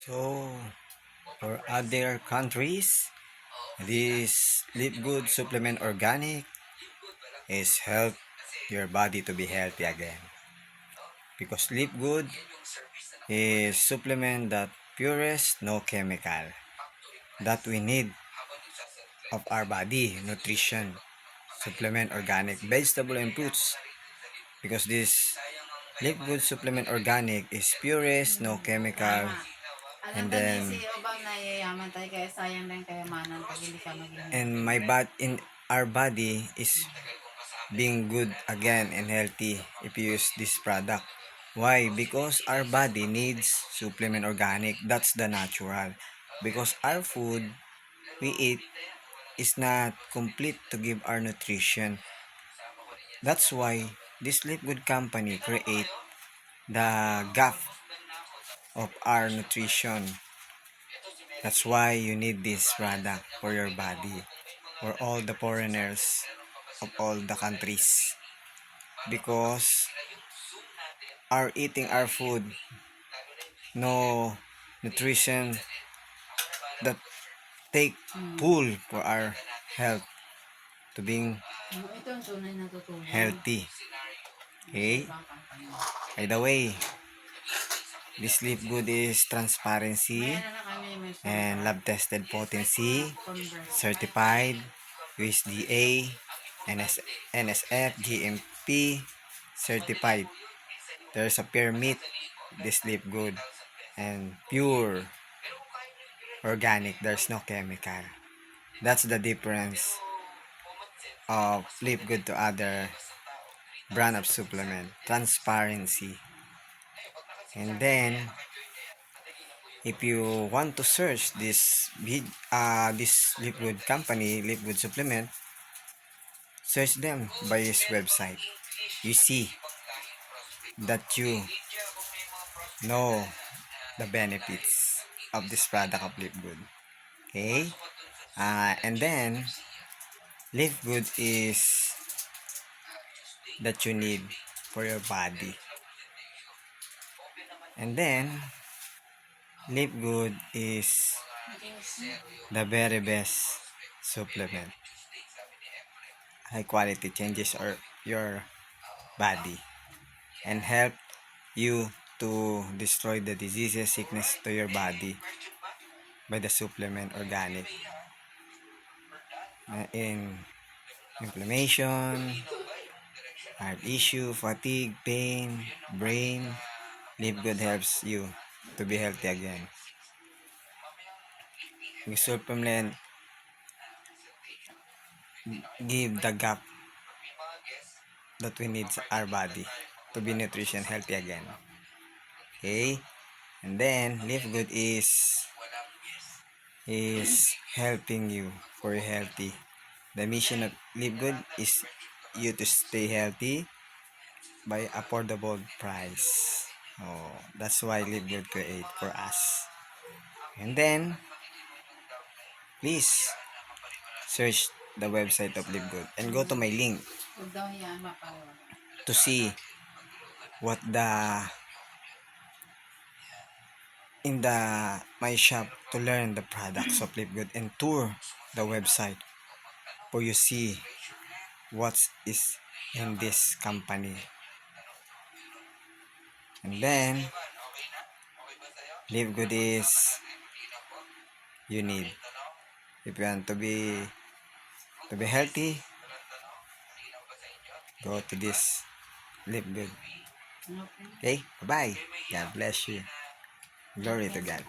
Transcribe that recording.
So, for other countries, this Live Good Supplement Organic is help your body to be healthy again. Because Live Good is supplement that purest, no chemical that we need of our body, nutrition, supplement organic, vegetable and fruits. Because this Live Good Supplement Organic is purest, no chemical, and then Obang nayayaman tayo kaya sayang lang kayamanan pag hindi ka maging and my in our body is being good again and healthy if you use this product. Why? Because our body needs supplement organic. That's the natural. Because our food we eat is not complete to give our nutrition. That's why this Live Good company create the gap of our nutrition. That's why you need this product for your body, for all the foreigners of all the countries. Because our eating our food, no nutrition that take pull for our health to being ito ang tunay na tutulong. healthy. Okay? By the way, this Live Good is transparency and lab tested potency, certified USDA, NSF, GMP, certified. There's a permit, this Live Good, and pure organic. There's no chemical. That's the difference of Live Good to other brand of supplement. Transparency. And then, if you want to search this Live Good company, Live Good supplement, search them by his website. You see that you know the benefits of this product of Live Good. Okay? And then, Live Good is that you need for your body. And then, Live Good is the very best supplement. High quality changes your body and help you to destroy the diseases, sickness to your body by the supplement organic. In inflammation, heart issue, fatigue, pain, brain, Live Good helps you to be healthy again. The supplement give the gap that we need our body to be nutrition healthy again. Okay? And then Live Good is helping you for healthy. The mission of Live Good is you to stay healthy by affordable price. Oh, that's why Live Good create for us. And then please search the website of Live Good and go to my link to see what the in the my shop to learn the products of Live Good and tour the website for you see what is in this company. And then Live Good is you need if you want to be healthy, go to this Live Good. Okay, bye bye. God bless you. Glory to God.